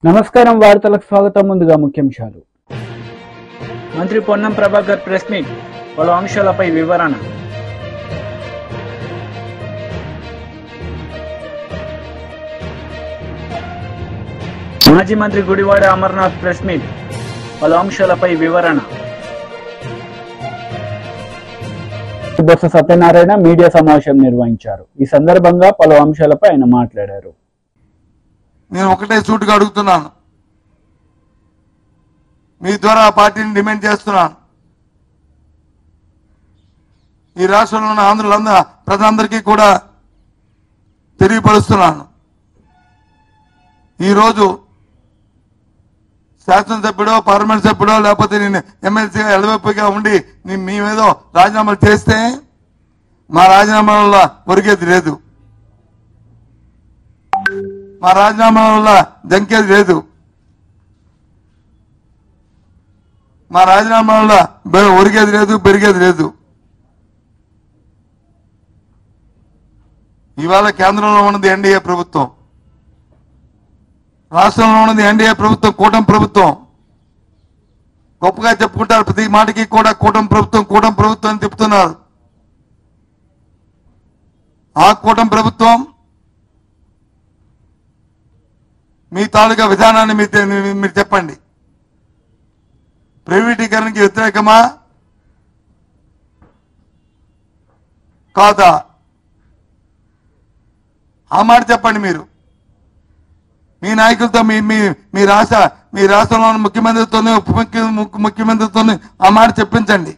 నమస్కారం వార్తలకు స్వాగతం. ముందుగా ముఖ్యాంశాలు. మంత్రి పొన్నం ప్రభాకర్ ప్రెస్ మీట్, పలు అంశాలపై వివరణ. మాజీ మంత్రి గుడివాడ అమర్నాథ్ ప్రెస్ మీట్, పలు అంశాలపై వివరణ. బొత్స సత్యనారాయణ మీడియా సమావేశం నిర్వహించారు. ఈ సందర్భంగా పలు అంశాలపై ఆయన మాట్లాడారు. నేను ఒకటే సూటిగా అడుగుతున్నాను, మీ ద్వారా ఆ పార్టీని డిమాండ్ చేస్తున్నాను. ఈ రాష్ట్రంలో ఉన్న ఆంధ్రులందరూ ప్రజలందరికీ కూడా తెలియపరుస్తున్నాను. ఈరోజు శాసనసభ్యుడో పార్లమెంట్ సభ్యుడో లేకపోతే నేను ఎమ్మెల్సీగా ఎడవైపుగా ఉండి మేమేదో రాజీనామాలు చేస్తే మా రాజీనామా వల్ల ఒరిగేది లేదు, మా రాజీనామా వల్ల జంకేది లేదు, మా రాజీనామా వల్ల ఒరిగేది లేదు, పెరిగేది లేదు. ఇవాళ కేంద్రంలో ఉన్నది ఎన్డీఏ ప్రభుత్వం, రాష్ట్రంలో ఉన్నది ఎన్డీఏ ప్రభుత్వం, కూటమి ప్రభుత్వం. గొప్పగా చెప్పుకుంటారు, ప్రతి మాటకి కూడా కూటమి ప్రభుత్వం అని చెప్తున్నారు. ఆ కూటమి ప్రభుత్వం మీ తాలూకా విధానాన్ని మీరు చెప్పండి. ప్రైవేటీకరణకి వ్యతిరేకమా కాదా? ఆ మాట చెప్పండి. మీరు మీ నాయకులతో మీ రాష్ట్రంలో ఉన్న ముఖ్యమంత్రితోనే ఉప ముఖ్యమంత్రితోనే ఆ మాట చెప్పించండి.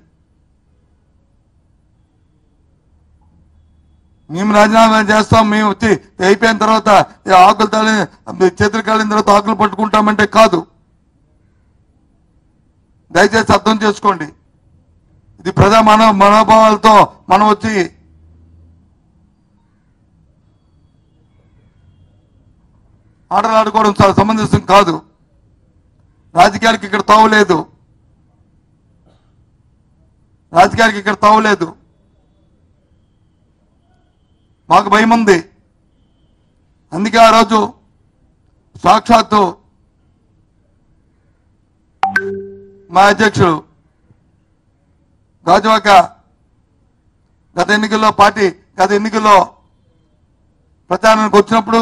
మేము రాజీనామా చేస్తాం, మేము వచ్చి అయిపోయిన తర్వాత ఆకులు చేతులు కాలిన తర్వాత ఆకులు పట్టుకుంటామంటే కాదు. దయచేసి అర్థం చేసుకోండి. ఇది ప్రజా మనోభావాలతో మనం వచ్చి ఆటలు ఆడుకోవడం చాలా సమంజసం కాదు. రాజకీయాలకు ఇక్కడ తావులేదు, రాజకీయాలకు ఇక్కడ తావులేదు. మాకు భయం ఉంది. అందుకే ఆ రోజు సాక్షాత్తు మా అధ్యక్షుడు గాజువాక గత ఎన్నికల్లో ప్రచారానికి వచ్చినప్పుడు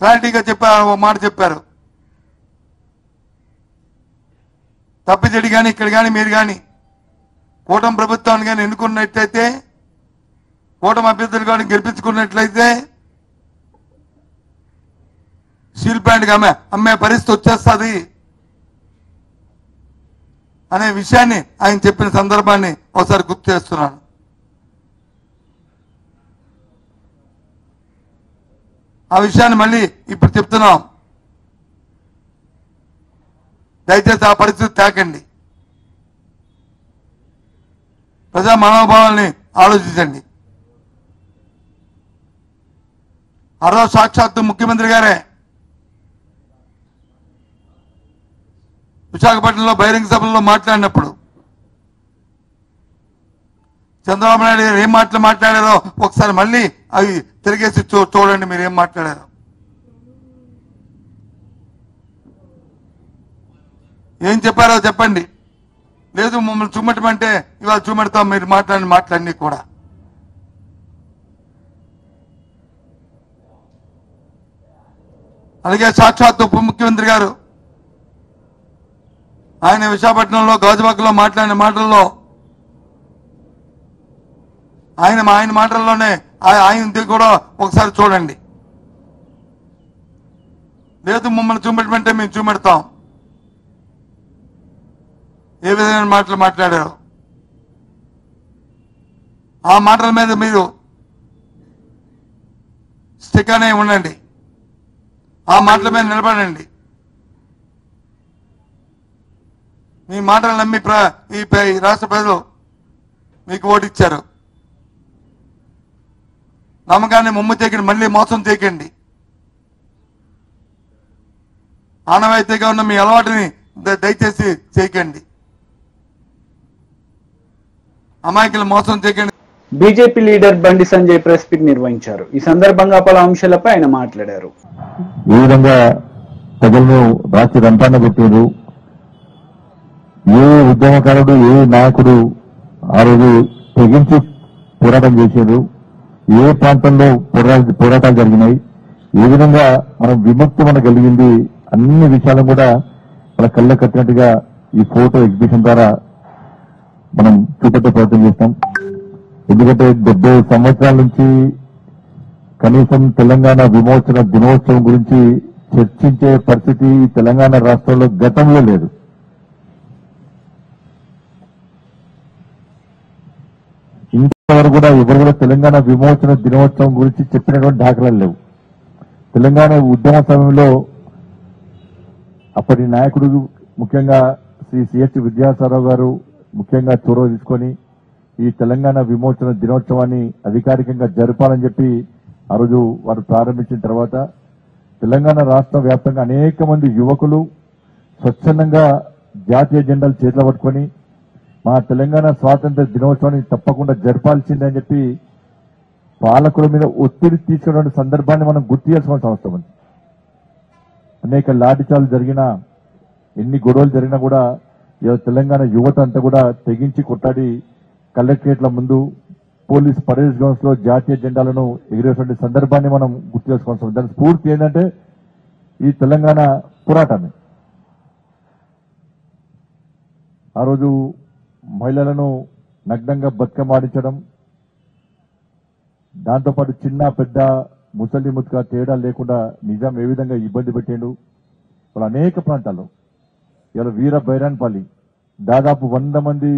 క్లారిటీగా చెప్పారు, ఓ మాట చెప్పారు. తప్పిచెడి కానీ ఇక్కడ కానీ మీరు కానీ కూటమి ప్రభుత్వాన్ని కానీ ఎన్నుకున్నట్లయితే, కూటమి అభ్యర్థులు కానీ గెలిపించుకున్నట్లయితే స్టీల్ ప్లాంట్కి అమ్మే పరిస్థితి వచ్చేస్తుంది అనే విషయాన్ని ఆయన చెప్పిన సందర్భాన్ని ఒకసారి గుర్తు చేస్తున్నాను. ఆ విషయాన్ని మళ్ళీ ఇప్పుడు చెప్తున్నాం. దయచేసి ఆ పరిస్థితి తాకండి. ప్రజా మనోభావాల్ని ఆలోచించండి. ఆ రోజు సాక్షాత్తు ముఖ్యమంత్రి గారే విశాఖపట్నంలో బహిరంగ సభల్లో మాట్లాడినప్పుడు చంద్రబాబు నాయుడు గారు ఏం మాట్లాడారో ఒకసారి మళ్ళీ అవి తిరిగేసి చూడండి, మీరు ఏం మాట్లాడారో. ఏం చెప్పారో చెప్పండి. లేదు మమ్మల్ని చూమెట్టమంటే ఇవాళ చూమెడతాం, మీరు మాట్లాడి కూడా. అలాగే సాక్షాత్ ఉప ముఖ్యమంత్రి గారు ఆయన విశాఖపట్నంలో గాజువాకలో మాట్లాడిన మాటల్లో ఆయన మాటల్లోనే ఆయన కూడా ఒకసారి చూడండి. లేదు మమ్మల్ని చూపెట్టమంటే మేము చూపెడతాం, ఏ విధమైన మాటలు మాట్లాడారు. ఆ మాటల మీద మీరు స్టిక్ అనే ఉండండి, ఆ మాటల మీద నిలబడండి. మీ మాటలు నమ్మి ఈ రాష్ట్ర ప్రజలు మీకు ఓటిచ్చారు. నమ్మకాన్ని ముమ్ము చేయకండి, మళ్ళీ మోసం చేయకండి. ఆనవాయితీగా ఉన్న మీ అలవాటుని దయచేసి చేయకండి. అమాయకులు మోసం చేయకండి. BJP leader Bandi Sanjay press meet నిర్వహించారు. ఈ సందర్భంగా పలు అంశాలపై ఆయన మాట్లాడారు. ఈ విధంగా ప్రజలను రాత్రి రంపాన పెట్టారు. ఏ ఉద్యమకారుడు ఏ నాయకుడు ఆ రోజు తెగించి పోరాటం చేశారు, ఏ ప్రాంతంలో పోరాటాలు జరిగినాయి, ఏ విధంగా మనం విముక్తి మనకు కలిగింది, అన్ని విషయాలను కూడా మన కళ్ళ కట్టినట్టుగా ఈ ఫోటో ఎగ్జిబిషన్ ద్వారా మనం చూపెట్టే ప్రయత్నం చేస్తాం. ఎందుకంటే 70 సంవత్సరాల నుంచి కనీసం తెలంగాణ విమోచన దినోత్సవం గురించి చర్చించే పరిస్థితి తెలంగాణ రాష్ట్రంలో గతంలో లేదు. ఇంతవరకు కూడా ఎవరు కూడా తెలంగాణ విమోచన దినోత్సవం గురించి చెప్పినటువంటి దాఖలాలు లేవు. తెలంగాణ ఉద్యమ సమయంలో అప్పటి నాయకుడు ముఖ్యంగా శ్రీ సిహెచ్ విద్యాసాగరరావు గారు ముఖ్యంగా చొరవ తీసుకొని ఈ తెలంగాణ విమోచన దినోత్సవాన్ని అధికారికంగా జరపాలని చెప్పి ఆ రోజు వారు ప్రారంభించిన తర్వాత తెలంగాణ రాష్ట్ర వ్యాప్తంగా అనేక మంది యువకులు స్వచ్ఛందంగా జాతీయ జెండాలు చేతిలో పట్టుకొని మా తెలంగాణ స్వాతంత్ర దినోత్సవాన్ని తప్పకుండా జరపాల్సిందే అని చెప్పి పాలకుల మీద ఒత్తిడి తీసుకునే సందర్భాన్ని మనం గుర్తు చేసుకోవాల్సిన అవసరం ఉంది. అనేక లాఠీచార్లు జరిగినా, ఎన్ని గొడవలు జరిగినా కూడా తెలంగాణ యువత అంతా కూడా తెగించి కొట్టాడి కలెక్టరేట్ల ముందు పోలీస్ పరేడ్ గ్రౌండ్స్ లో జాతీయ జెండాలను ఎగిరేటువంటి సందర్భాన్ని మనం గుర్తు చేసుకోవాల్సి. దాని స్ఫూర్తి ఏంటంటే ఈ తెలంగాణ పోరాటమే. ఆ రోజు మహిళలను నగ్నంగా బతుకమాడించడం, దాంతోపాటు చిన్న పెద్ద ముసలి ముత్క తేడా లేకుండా నిజాం ఏ విధంగా ఇబ్బంది పెట్టాడు. వాళ్ళు అనేక ప్రాంతాల్లో ఇలా వీర బైరాన్పల్లి దాదాపు 100 మంది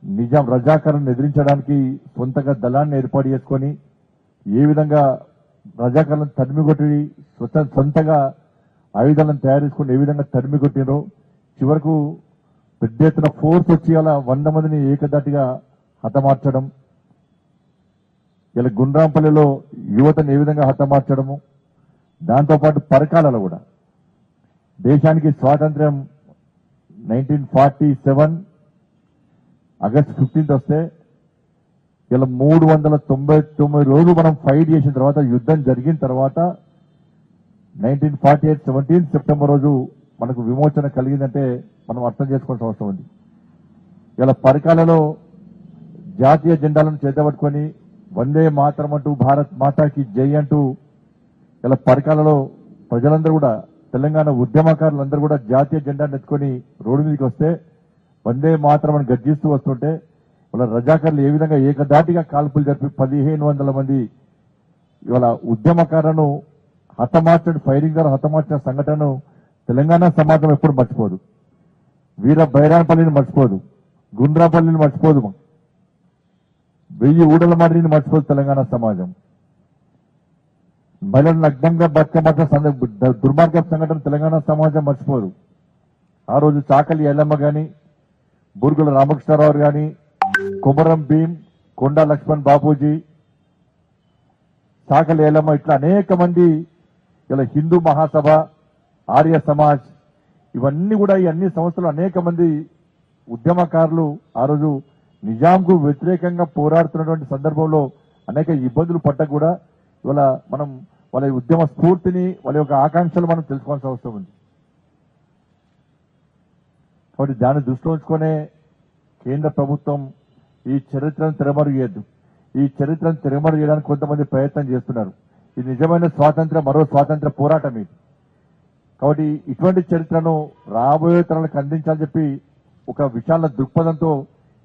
నిజాం రజాకారులను ఎదిరించడానికి సొంతగా దళాన్ని ఏర్పాటు చేసుకొని ఏ విధంగా రజాకారులను తరిమికొట్టి సొంతగా ఆయుధాలను తయారు చేసుకుని ఏ విధంగా తరిమికొట్టినో చివరకు పెద్ద ఎత్తున ఫోర్స్ వచ్చి అలా 100 మందిని ఏకదాటిగా హతమార్చడం, ఇలా గుండ్రాంపల్లిలో యువతను ఏ విధంగా హతమార్చడము, దాంతోపాటు పరకాలలో కూడా దేశానికి స్వాతంత్ర్యం 1947 ఆగస్టు 15 వస్తే ఇలా 399 రోజులు మనం ఫైట్ చేసిన తర్వాత యుద్ధం జరిగిన తర్వాత 1948 17 సెప్టెంబర్ రోజు మనకు విమోచన కలిగిందంటే మనం అర్థం చేసుకోవాల్సిన అవసరం ఉంది. ఇలా పరకాలలో జాతీయ జెండాలను చేతబట్టుకొని వందే మాతరం అంటూ భారత్ మాతాకి జై అంటూ ఇలా పరకాలలో ప్రజలందరూ కూడా తెలంగాణ ఉద్యమకారులందరూ కూడా జాతీయ జెండాను ఎత్తుకొని రోడ్డు మీదకి వస్తే వందే మాతరం అని గర్జిస్తూ వస్తుంటే వాళ్ళ రజాకారులు ఏ విధంగా ఏకదాటిగా కాల్పులు జరిపి 1500 మంది ఇవాళ ఉద్యమకారులను హతమార్చడం, ఫైరింగ్ ద్వారా హతమార్చిన సంఘటనను తెలంగాణ సమాజం ఎప్పుడు మర్చిపోదు. వీర బైరాన్పల్లిని మర్చిపోదు, గుండ్రాపల్లిని మర్చిపోదు, 1000 ఊడల మాదిరిని మర్చిపోదు తెలంగాణ సమాజం. మహిళలను నగ్నంగా బతుకమార్చిన దుర్మార్గ సంఘటన తెలంగాణ సమాజం మర్చిపోదు. ఆ రోజు చాకలి ఎల్లమ్మ గాని, బురుగుల రామకృష్ణారావు గాని, కొమరం భీం, కొండా లక్ష్మణ్ బాపూజీ, చాకలి ఎల్లమ్మ ఇట్లా అనేక మంది, ఇలా హిందూ మహాసభ, ఆర్య సమాజ్, ఇవన్నీ కూడా ఈ అన్ని సంస్థలు అనేక మంది ఉద్యమకారులు ఆ రోజు నిజాంకు వ్యతిరేకంగా పోరాడుతున్నటువంటి సందర్భంలో అనేక ఇబ్బందులు పడ్డా కూడా ఇవాళ మనం వాళ్ళ ఉద్యమ స్ఫూర్తిని, వాళ్ళ యొక్క ఆకాంక్షలు మనం తెలుసుకోవాల్సిన అవసరం ఉంది. కాబట్టి దాన్ని దృష్టిలో ఉంచుకునే కేంద్ర ప్రభుత్వం ఈ చరిత్రను తెరమరుగేయద్దు. ఈ చరిత్రను తెరమరుగేయడానికి కొంతమంది ప్రయత్నం చేస్తున్నారు. ఇది నిజమైన స్వాతంత్ర, మరో స్వాతంత్ర పోరాటం ఇది. కాబట్టి ఇటువంటి చరిత్రను రాబోయే తరాలకు అందించాలని చెప్పి ఒక విశాల దృక్పథంతో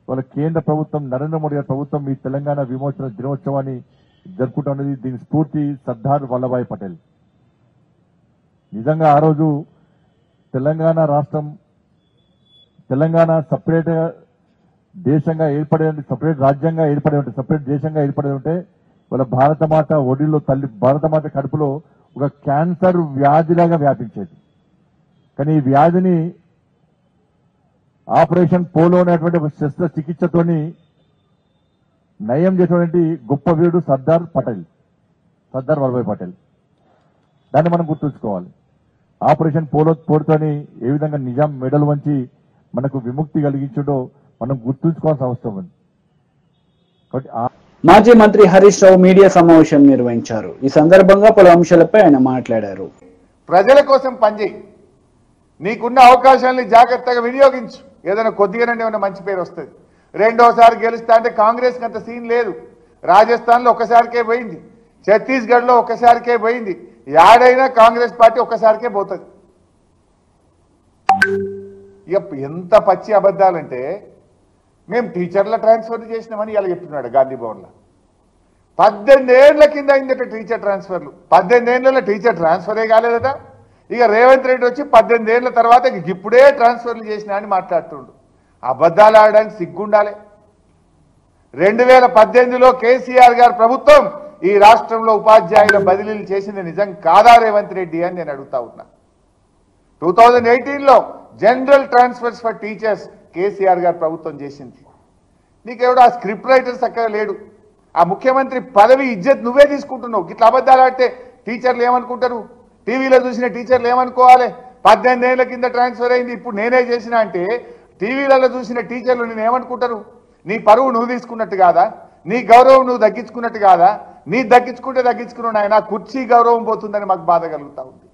వాళ్ళ కేంద్ర ప్రభుత్వం, నరేంద్ర మోడీ గారి ప్రభుత్వం ఈ తెలంగాణ విమోచన దినోత్సవాన్ని జరుపుకుంటున్నది. దీని స్ఫూర్తి సర్దార్ వల్లభాయ్ పటేల్. నిజంగా ఆ రోజు తెలంగాణ రాష్ట్రం, తెలంగాణ సపరేట్ దేశంగా ఏర్పడే, సపరేట్ రాజ్యంగా ఏర్పడే ఉంటే, సపరేట్ దేశంగా ఏర్పడే ఉంటే వాళ్ళ భారతమాత ఒడిలో తల్లి, భారతమాత కడుపులో ఒక క్యాన్సర్ వ్యాధిలాగా వ్యాపించేది. కానీ ఈ వ్యాధిని ఆపరేషన్ పోలో అనేటువంటి ఒక శస్త్రచికిత్సతోని నయం చేసినటువంటి గొప్ప వీరుడు సర్దార్ వల్లభాయ్ పటేల్. దాన్ని మనం గుర్తుంచుకోవాలి. ఆపరేషన్ పోరుతోని ఏ విధంగా నిజాం మెడలు వంచి మనకు విముక్తి కలిగించడో మనం గుర్తుంచుకోవాల్సిన అవసరం ఉంది. మాజీ మంత్రి హరీష్ రావు మీడియా సమావేశం నిర్వహించారు. ఈ సందర్భంగా పలు అంశాలపై ఆయన మాట్లాడారు. ప్రజల కోసం పనిచేయి, నీకున్న అవకాశాలని జాగ్రత్తగా వినియోగించు. ఏదైనా కొద్దిగానే ఉన్న మంచి పేరు వస్తుంది. రెండోసారి గెలుస్తా అంటే కాంగ్రెస్కి అంత సీన్ లేదు. రాజస్థాన్లో ఒక్కసారికే పోయింది, ఛత్తీస్గఢ్లో ఒక్కసారికే పోయింది. యాడైనా కాంగ్రెస్ పార్టీ ఒక్కసారికే పోతుంది. ఇక ఎంత పచ్చి అబద్ధాలంటే మేము టీచర్ల ట్రాన్స్ఫర్ చేసినామని ఇలా చెప్తున్నాడు గాంధీ భవన్లో. 18 ఏళ్ల కింద అయిందట టీచర్ ట్రాన్స్ఫర్లు. 18 ఏళ్లలో టీచర్ ట్రాన్స్ఫరే కాలేదట. ఇక రేవంత్ రెడ్డి వచ్చి 18 ఏళ్ల తర్వాత ఇప్పుడే ట్రాన్స్ఫర్లు చేసినా అని మాట్లాడుతుండు. అబద్ధాలు ఆడడానికి సిగ్గుండాలి. 2018లో కేసీఆర్ గారు ప్రభుత్వం ఈ రాష్ట్రంలో ఉపాధ్యాయుల బదిలీలు చేసింది నిజం కాదా రేవంత్ రెడ్డి అని నేను అడుగుతా ఉన్నా. 2018లో general transfers for teachers KCR గారు ప్రభుత్వం చేసింది. నీకెవడో ఆ స్క్రిప్ట్ రైటర్ చక్కగా లేడు. ఆ ముఖ్యమంత్రి పదవి ఇజ్జత్ నువ్వే తీసుకుంటున్నావు. ఇట్లా అబద్ధాలు ఆడితే టీచర్లు ఏమనుకుంటారు? టీవీలో చూసిన టీచర్లు ఏమనుకోవాలి? 18 ఏళ్ల కింద ట్రాన్స్ఫర్ అయింది, ఇప్పుడు నేనే చేసిన అంటే టీవీలలో చూసిన టీచర్లు నేను ఏమనుకుంటారు? నీ పరువు నువ్వు తీసుకున్నట్టు కాదా? నీ గౌరవం నువ్వు దక్కించుకున్నట్టు కాదా? నీ దక్కించుకుంటే దక్కించుకున్నావు ఆయన, కుర్చీ గౌరవం పోతుందని మాకు బాధ కలుగుతా ఉంది.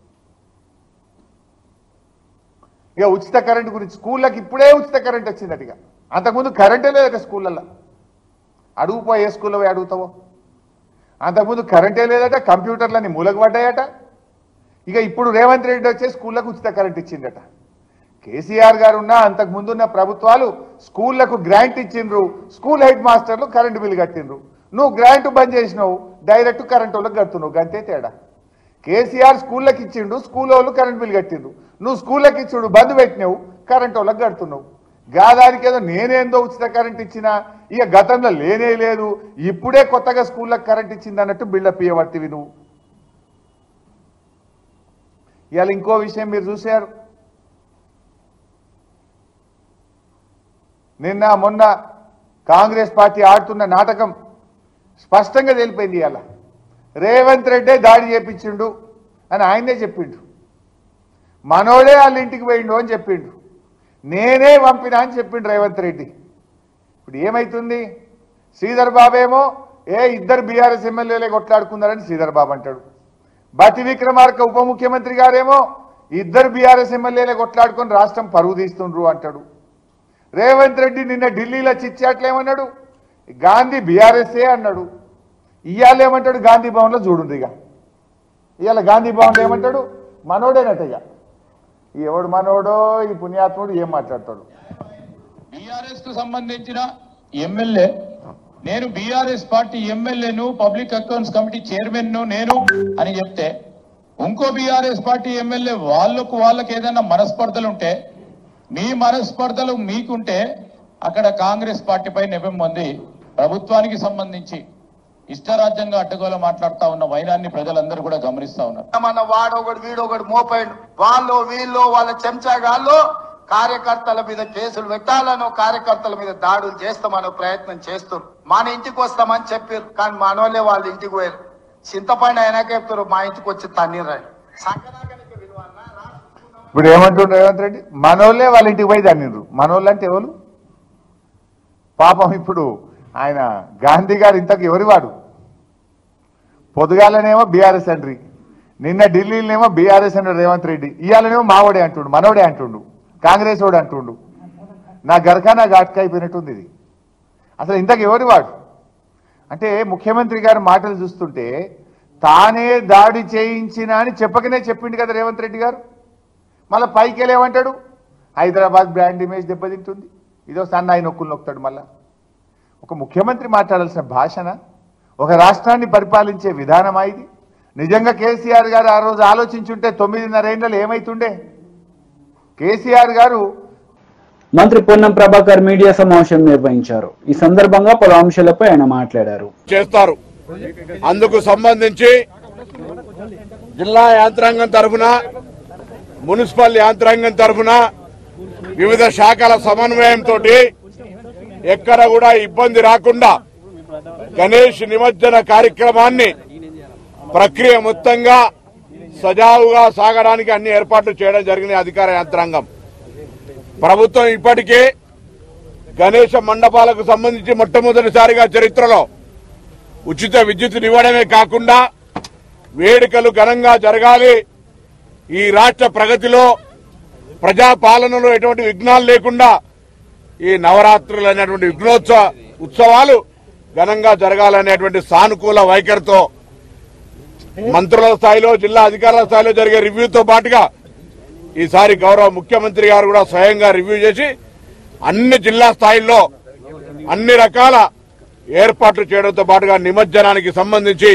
ఇక ఉచిత కరెంటు గురించి, స్కూళ్ళకి ఇప్పుడే ఉచిత కరెంట్ వచ్చిందట. ఇక అంతకుముందు కరెంటే లేదట స్కూళ్ళల్లో. అడుగుపో ఏ స్కూల్లో పోయి అడుగుతావో. అంతకుముందు కరెంటే లేదట, కంప్యూటర్లన్నీ మూలకు పడ్డాయట. ఇక ఇప్పుడు రేవంత్ రెడ్డి వచ్చే స్కూళ్ళకు ఉచిత కరెంట్ ఇచ్చిందట. కేసీఆర్ గారు ఉన్న అంతకుముందున్న ప్రభుత్వాలు స్కూళ్లకు గ్రాంట్ ఇచ్చిండ్రు, స్కూల్ హెడ్ మాస్టర్లు కరెంటు బిల్లు కట్టిండ్రు. నువ్వు గ్రాంట్ బంద్ చేసినావు, డైరెక్ట్ కరెంట్ వాళ్ళకి కడుతున్నావు, గంతే తేడా. కేసీఆర్ స్కూళ్ళకి ఇచ్చిండు, స్కూల్ వాళ్ళు కరెంట్ బిల్లు కట్టిండ్రు. నువ్వు స్కూళ్ళకి ఇచ్చిండు, బంద్ పెట్టినావు, కరెంట్ వాళ్ళకి కడుతున్నావు. గాదానికి ఏదో నేనేందో ఉచిత కరెంట్ ఇచ్చినా, ఇక గతంలో లేనే లేదు, ఇప్పుడే కొత్తగా స్కూళ్ళకి కరెంట్ ఇచ్చింది అన్నట్టు బిల్డప్ ఇవ్వబట్టివి నువ్వు. ఇవాళ ఇంకో విషయం మీరు చూశారు. నిన్న మొన్న కాంగ్రెస్ పార్టీ ఆడుతున్న నాటకం స్పష్టంగా తెలిపోయింది. ఇవాళ రేవంత్ రెడ్డే దాడి చేపించిండు అని ఆయనే చెప్పిండు. మనోడే వాళ్ళ ఇంటికి పోయిండు అని చెప్పిండు. నేనే పంపినా అని చెప్పిండు రేవంత్ రెడ్డి. ఇప్పుడు ఏమైతుంది? శ్రీధర్ బాబు ఏమో ఇద్దరు బీఆర్ఎస్ ఎమ్మెల్యేలే కొట్లాడుకున్నారని శ్రీధర్ బాబు అంటాడు. బతి విక్రమార్క ఉప ముఖ్యమంత్రి గారేమో ఇద్దరు బీఆర్ఎస్ ఎమ్మెల్యేలే కొట్లాడుకొని రాష్ట్రం పరువు తీస్తుండ్రు అంటాడు. రేవంత్ రెడ్డి నిన్న ఢిల్లీలో చిచ్చాట్లేమన్నాడు? గాంధీ బీఆర్ఎస్ఏ అన్నాడు. ఇవాళ ఏమంటాడు? గాంధీ భవన్లో చూడుండ్రు. ఇక ఇవాళ గాంధీ భవన్లో ఏమంటాడు? మనోడేనట. ఇక ఎవడు మనోడో ఈ పుణ్యాత్ముడు ఏం మాట్లాడతాడు? బీఆర్ఎస్ కు సంబంధించిన ఎమ్మెల్యే నేను, బీఆర్ఎస్ పార్టీ ఎమ్మెల్యేను, పబ్లిక్ అకౌంట్స్ కమిటీ చైర్మన్ నేను అని చెప్తే, ఇంకో బీఆర్ఎస్ పార్టీ ఎమ్మెల్యే వాళ్ళకి ఏదైనా మనస్పర్ధలు ఉంటే, మీ మనస్పర్ధలు మీకుంటే అక్కడ కాంగ్రెస్ పార్టీపై నెపం పొంది ప్రభుత్వానికి సంబంధించి ఇష్టరాజ్యంగా అడ్డగోల మాట్లాడుతా ఉన్న వైనాన్ని ప్రజలందరూ కూడా గమనిస్తా ఉన్నారు. మన వాడొకడు వీడొకడు మోపాడు, వాళ్ళు వీళ్ళు వాళ్ళ చెంచాగాళ్ళు కార్యకర్తల మీద కేసులు పెట్టాలనో కార్యకర్తల మీద దాడులు చేస్తామనో ప్రయత్నం చేస్తారు. మన ఇంటికి వస్తామని చెప్పారు, కానీ మనోళ్ళే వాళ్ళ ఇంటికి పోయారు. చింతపండు అయినాక చెప్తారు మా ఇంటికి వచ్చి తన్నీరాడు. ఇప్పుడు ఏమంటుండ్రు రేవంత్ రెడ్డి? మనోళ్ళే వాళ్ళ ఇంటికి పోయి తన్నిండ్రు. మనోళ్ళు అంటే ఎవరు? పాపం ఇప్పుడు ఆయన గాంధీ గారు ఇంతకు ఎవరి వాడు? పొద్దుగాలనేమో బీఆర్ఎస్ అండ్రి, నిన్న ఢిల్లీలోనేమో బీఆర్ఎస్ అన్నాడు రేవంత్ రెడ్డి, ఇవాళనేమో మావోడే అంటుండు, మనోడే అంటుండు, కాంగ్రెస్ వాడు అంటుండు. నా గరఖానా ఘాట్కా అయిపోయినట్టుంది ఇది. అసలు ఇంతకు ఎవరి వాడు? అంటే ముఖ్యమంత్రి గారి మాటలు చూస్తుంటే తానే దాడి చేయించిన అని చెప్పకనే చెప్పిండు కదా రేవంత్ రెడ్డి గారు. మళ్ళీ పైకి వెళ్ళేమంటాడు? హైదరాబాద్ బ్రాండ్ ఇమేజ్ దెబ్బతింటుంది, ఇదో సన్నాయి నొక్కులు నొక్కుతాడు. మళ్ళా ఒక ముఖ్యమంత్రి మాట్లాడాల్సిన భాషన, ఒక రాష్ట్రాన్ని పరిపాలించే విధానమా ఇది? నిజంగా కేసీఆర్ గారు ఆ రోజు ఆలోచించుంటే 9.5 ఏళ్లలో ఏమైతుండే? కేసీఆర్ గారు. మంత్రి పొన్నం ప్రభాకర్ మీడియా సమావేశం నిర్వహించారు. ఈ సందర్భంగా పలు అంశాలపై ఆయన మాట్లాడారు. చేస్తారు. అందుకు సంబంధించి జిల్లా యంత్రాంగం తరఫున, మున్సిపల్ యంత్రాంగం తరఫున వివిధ శాఖల సమన్వయంతో ఎక్కడ కూడా ఇబ్బంది రాకుండా గణేష్ నిమజ్జన కార్యక్రమాన్ని ప్రక్రియ మొత్తంగా సజావుగా సాగడానికి అన్ని ఏర్పాట్లు చేయడం జరిగిన అధికార యంత్రాంగం. ప్రభుత్వం ఇప్పటికే గణేష మండపాలకు సంబంధించి మొట్టమొదటిసారిగా చరిత్రలో ఉచిత విద్యుత్తుని ఇవ్వడమే కాకుండా వేడుకలు ఘనంగా జరగాలి, ఈ రాష్ట్ర ప్రగతిలో ప్రజాపాలనలో ఎటువంటి విఘ్నాలు లేకుండా ఈ నవరాత్రులు అనేటువంటి ఉత్సవాలు ఘనంగా జరగాలనేటువంటి సానుకూల వైఖరితో మంత్రుల స్థాయిలో జిల్లా అధికారుల స్థాయిలో జరిగే రివ్యూతో పాటుగా ఈసారి గౌరవ ముఖ్యమంత్రి గారు కూడా స్వయంగా రివ్యూ చేసి అన్ని జిల్లా స్థాయిల్లో అన్ని రకాల ఏర్పాట్లు చేయడంతో పాటుగా నిమజ్జనానికి సంబంధించి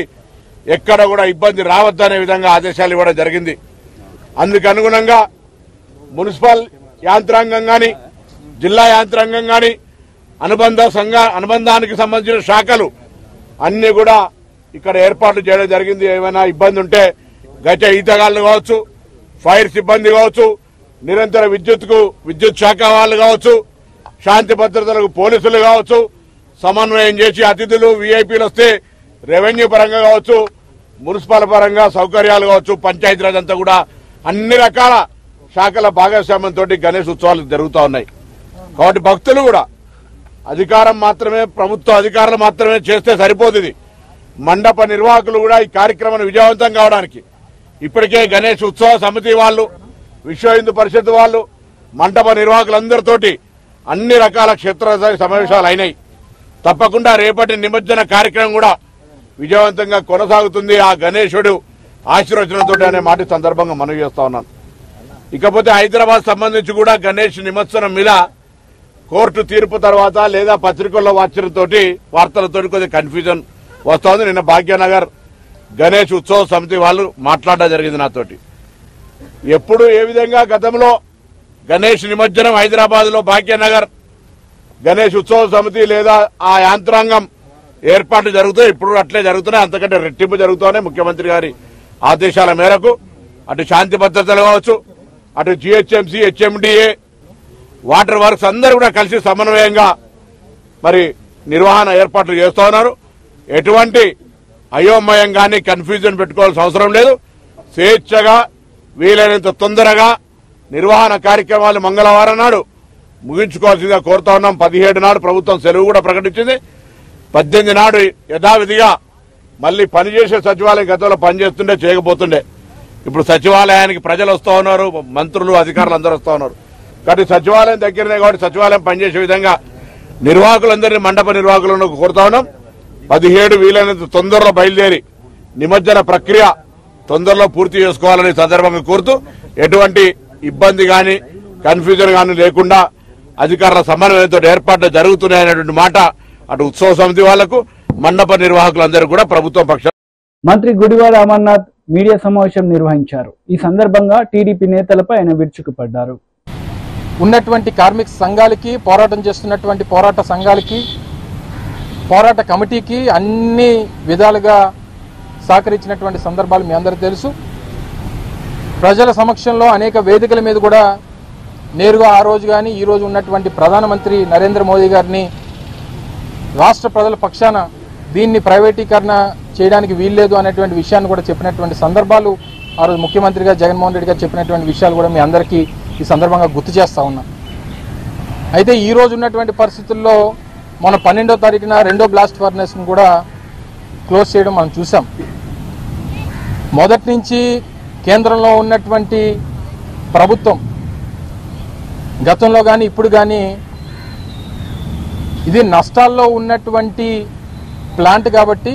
ఎక్కడ కూడా ఇబ్బంది రావద్దనే విధంగా ఆదేశాలు ఇవ్వడం జరిగింది. అందుకు అనుగుణంగా మున్సిపల్ యాంత్రాంగం గాని జిల్లా యాంత్రాంగం గాని అనుబంధానికి సంబంధించిన శాఖలు అన్ని కూడా ఇక్కడ ఏర్పాట్లు చేయడం జరిగింది. ఏమైనా ఇబ్బంది ఉంటే గజ ఈతగాళ్లు కావచ్చు, ఫైర్ సిబ్బంది కావచ్చు, నిరంతర విద్యుత్ శాఖ వాళ్ళు కావచ్చు, శాంతి భద్రతలకు పోలీసులు కావచ్చు, సమన్వయం చేసి అతిథులు వీఐపీలు వస్తే రెవెన్యూ పరంగా కావచ్చు, మున్సిపల్ పరంగా సౌకర్యాలు కావచ్చు, పంచాయతీరాజ్ అంతా కూడా అన్ని రకాల శాఖల భాగస్వామ్యంతో గణేష్ ఉత్సవాలు జరుగుతూ ఉన్నాయి. కాబట్టి భక్తులు కూడా అధికారం మాత్రమే ప్రభుత్వ అధికారులు మాత్రమే చేస్తే సరిపోతుంది. మండప నిర్వాహకులు కూడా ఈ కార్యక్రమాన్ని విజయవంతం కావడానికి ఇప్పటికే గణేష్ ఉత్సవ సమితి వాళ్ళు, విశ్వ హిందూ పరిషత్ వాళ్ళు, మండప నిర్వాహకులందరితోటి అన్ని రకాల క్షేత్రస్థాయి సమావేశాలు అయినాయి. తప్పకుండా రేపటి నిమజ్జన కార్యక్రమం కూడా విజయవంతంగా కొనసాగుతుంది ఆ గణేశుడు ఆశీర్వచనంతో అనే మాట సందర్భంగా మనవి చేస్తా ఉన్నాను. ఇకపోతే హైదరాబాద్ సంబంధించి కూడా గణేష్ నిమజ్జనం మీద కోర్టు తీర్పు తర్వాత లేదా పత్రికల్లో వార్తలతో కొద్దిగా కన్ఫ్యూజన్ వస్తోంది. నిన్న భాగ్యనగర్ గణేష్ ఉత్సవ సమితి వాళ్ళు మాట్లాడడం జరిగింది నాతోటి. ఎప్పుడు ఏ విధంగా గతంలో గణేష్ నిమజ్జనం హైదరాబాద్ లో భాగ్యనగర్ గణేష్ ఉత్సవ సమితి లేదా ఆ యాంత్రాంగం ఏర్పాట్లు జరుగుతాయి, ఇప్పుడు అట్లే జరుగుతున్నాయి, అంతకంటే రెట్టింపు జరుగుతున్నాయి. ముఖ్యమంత్రి గారి ఆదేశాల మేరకు అటు శాంతి భద్రతలు కావచ్చు, అటు జిహెచ్ఎంసీ, హెచ్ఎండిఏ, వాటర్ వర్క్స్ అందరూ కూడా కలిసి సమన్వయంగా మరి నిర్వహణ ఏర్పాట్లు చేస్తూ ఉన్నారు. ఎటువంటి అయోమయం కానీ కన్ఫ్యూజన్ పెట్టుకోవాల్సిన అవసరం లేదు. స్వేచ్ఛగా వీలైనంత తొందరగా నిర్వహణ కార్యక్రమాలు మంగళవారం నాడు ముగించుకోవాల్సిందిగా కోరుతా ఉన్నాం. 17 నాడు ప్రభుత్వం సెలవు కూడా ప్రకటించింది. 18 నాడు యథావిధిగా మళ్లీ పనిచేసే సచివాలయం గతంలో పనిచేస్తుండే చేయకపోతుండే. ఇప్పుడు సచివాలయానికి ప్రజలు వస్తూ ఉన్నారు, మంత్రులు అధికారులు అందరూ వస్తూ ఉన్నారు. కాబట్టి సచివాలయం దగ్గరనే కాబట్టి సచివాలయం పనిచేసే విధంగా నిర్వాహకులందరినీ మండప నిర్వాహకులను కోరుతా ఉన్నాం. 17 వీలైనంత తొందరలో బయలుదేరి నిమజ్జన ప్రక్రియ తొందరలో పూర్తి చేసుకోవాలని సందర్భంగా కోరుతూ ఎటువంటి ఇబ్బంది గాని కన్ఫ్యూజన్ గాని లేకుండా అధికారుల సమన్వయంతో ఏర్పాట్లు జరుగుతున్నాయనేటువంటి మాట అటు ఉత్సవ సమితి వాళ్లకు మండప నిర్వాహకులందరూ కూడా ప్రభుత్వం పక్షాన. మంత్రి గుడివాడ అమర్నాథ్ మీడియా సమావేశం నిర్వహించారు. ఈ సందర్భంగా టీడీపీ నేతలపై ఆయన విరుచుకుపడ్డారు. ఉన్నటువంటి కార్మిక సంఘాలకి, పోరాటం చేస్తున్నటువంటి పోరాట సంఘాలకి, పోరాట కమిటీకి అన్ని విధాలుగా సహకరించినటువంటి సందర్భాలు మీ అందరికీ తెలుసు. ప్రజల సమక్షంలో అనేక వేదికల మీద కూడా నేరుగా ఆ రోజు కానీ ఈ రోజు ఉన్నటువంటి ప్రధానమంత్రి నరేంద్ర మోదీ గారిని రాష్ట్ర ప్రజల పక్షాన దీన్ని ప్రైవేటీకరణ చేయడానికి వీల్లేదు అనేటువంటి విషయాన్ని కూడా చెప్పినటువంటి సందర్భాలు ఆ రోజు ముఖ్యమంత్రిగా జగన్మోహన్ రెడ్డి గారు చెప్పినటువంటి విషయాలు కూడా మీ అందరికీ ఈ సందర్భంగా గుర్తు చేస్తా ఉన్నా. అయితే ఈ రోజు ఉన్నటువంటి పరిస్థితుల్లో మన 12వ తారీఖున 2వ బ్లాస్ట్ ఫర్నెస్ను కూడా క్లోజ్ చేయడం మనం చూసాం. మొదటి నుంచి కేంద్రంలో ఉన్నటువంటి ప్రభుత్వం గతంలో కానీ ఇప్పుడు కానీ ఇది నష్టాల్లో ఉన్నటువంటి ప్లాంట్ కాబట్టి,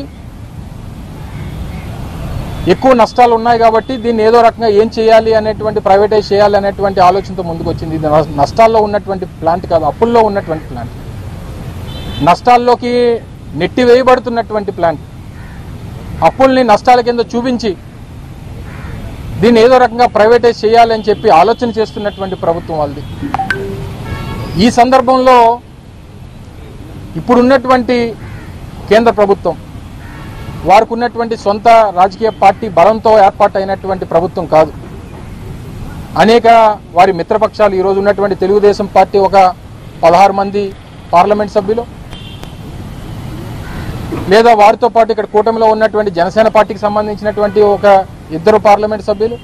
ఎక్కువ నష్టాలు ఉన్నాయి కాబట్టి దీన్ని ఏదో రకంగా ఏం చేయాలి అనేటువంటి ప్రైవేటైజ్ చేయాలి అనేటువంటి ఆలోచనతో ముందుకు వచ్చింది. ఇది నష్టాల్లో ఉన్నటువంటి ప్లాంట్ కాదు, అప్పుల్లో ఉన్నటువంటి ప్లాంట్, నష్టాల్లోకి నెట్టివేయబడుతున్నటువంటి ప్లాంట్. అప్పుల్ని నష్టాల కింద చూపించి దీన్ని ఏదో రకంగా ప్రైవేటైజ్ చేయాలని చెప్పి ఆలోచన చేస్తున్నటువంటి ప్రభుత్వం వాళ్ళది. ఈ సందర్భంలో ఇప్పుడున్నటువంటి కేంద్ర ప్రభుత్వం వారికి ఉన్నటువంటి సొంత రాజకీయ పార్టీ బలంతో ఏర్పాటైనటువంటి ప్రభుత్వం కాదు. అనేక వారి మిత్రపక్షాలు, ఈరోజు ఉన్నటువంటి తెలుగుదేశం పార్టీ ఒక 16 మంది పార్లమెంట్ సభ్యులు, లేదా వారితో పాటు ఇక్కడ కూటమిలో ఉన్నటువంటి జనసేన పార్టీకి సంబంధించినటువంటి ఒక 2 పార్లమెంట్ సభ్యులు,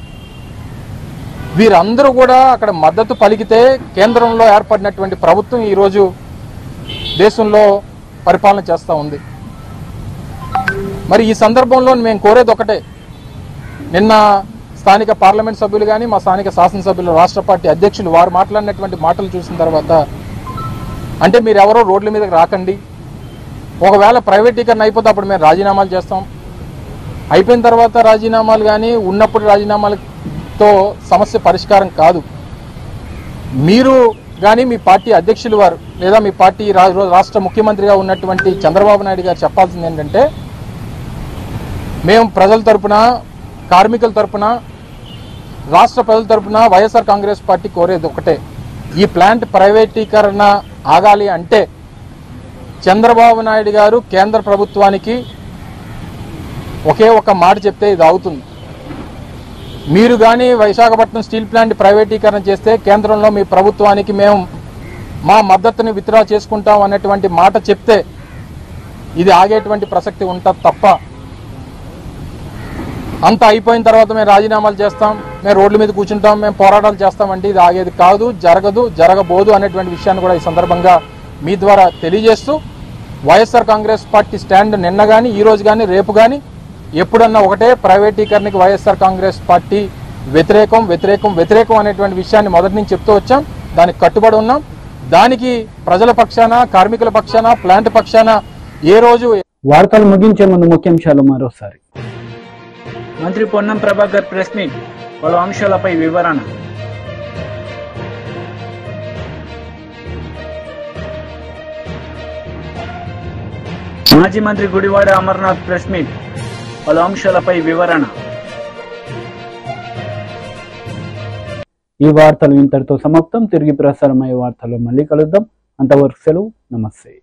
వీరందరూ కూడా అక్కడ మద్దతు పలికితే కేంద్రంలో ఏర్పడినటువంటి ప్రభుత్వం ఈరోజు దేశంలో పరిపాలన చేస్తూ ఉంది. మరి ఈ సందర్భంలో మేము కోరేది ఒకటే, నిన్న స్థానిక పార్లమెంట్ సభ్యులు కానీ మా స్థానిక శాసనసభ్యులు రాష్ట్ర పార్టీ అధ్యక్షులు వారు మాట్లాడినటువంటి మాటలు చూసిన తర్వాత అంటే మీరు ఎవరో రోడ్ల మీదకి రాకండి, ఒకవేళ ప్రైవేటీకరణ అయిపోతే అప్పుడు మేము రాజీనామాలు చేస్తాం, అయిపోయిన తర్వాత రాజీనామాలు కానీ ఉన్నప్పుడు రాజీనామాలతో సమస్య పరిష్కారం కాదు. మీరు కానీ మీ పార్టీ అధ్యక్షులు వారు లేదా మీ పార్టీ రాష్ట్ర ముఖ్యమంత్రిగా ఉన్నటువంటి చంద్రబాబు నాయుడు గారు చెప్పాల్సింది ఏంటంటే, మేము ప్రజల తరపున, కార్మికుల తరపున, రాష్ట్ర ప్రజల తరపున వైఎస్ఆర్ కాంగ్రెస్ పార్టీ కోరేది ఒకటే, ఈ ప్లాంట్ ప్రైవేటీకరణ ఆగాలి అంటే చంద్రబాబు నాయుడు గారు కేంద్ర ప్రభుత్వానికి ఒకే ఒక మాట చెప్తే ఇది అవుతుంది. మీరు కానీ విశాఖపట్నం స్టీల్ ప్లాంట్ ప్రైవేటీకరణ చేస్తే కేంద్రంలో మీ ప్రభుత్వానికి మేము మా మద్దతుని విత్డ్రా చేసుకుంటాం అన్నటువంటి మాట చెప్తే ఇది ఆగేటువంటి ప్రసక్తి ఉంటుంది తప్ప అంతా అయిపోయిన తర్వాత మేము రాజీనామాలు చేస్తాం, మేము రోడ్ల మీద కూర్చుంటాం, మేము పోరాటాలు చేస్తామంటే ఇది ఆగేది కాదు, జరగదు, జరగబోదు అనేటువంటి విషయాన్ని కూడా ఈ సందర్భంగా మీ ద్వారా తెలియజేస్తూ వైఎస్ఆర్ కాంగ్రెస్ పార్టీ స్టాండ్ నిన్న కానీ ఈ రోజు కానీ రేపు కానీ ఎప్పుడన్నా ఒకటే, ప్రైవేటీకరణకి వైఎస్ఆర్ కాంగ్రెస్ పార్టీ వ్యతిరేకం వ్యతిరేకం వ్యతిరేకం అనేటువంటి విషయాన్ని మొదటి నుంచి చెప్తూ వచ్చాం, దానికి కట్టుబడి ఉన్నాం. దానికి ప్రజల పక్షాన, కార్మికుల పక్షాన, ప్లాంట్ పక్షాన ఏ రోజు. వార్తలు ముగించే ముందు ముఖ్యాంశాలు మరోసారి. మంత్రి పొన్నం ప్రభాకర్ ప్రెస్ మీట్, పలు అంశాలపై వివరణ. మాజీ మంత్రి గుడివాడ అమర్నాథ్ ప్రెస్ మీట్, పలు అంశాలపై వివరణ. ఈ వార్తలు ఇంతటితో సమాప్తం. తిరిగి ప్రసారమయ్యే వార్తల్లో మళ్ళీ కలుద్దాం. అంతవరకు సెలవు. నమస్తే.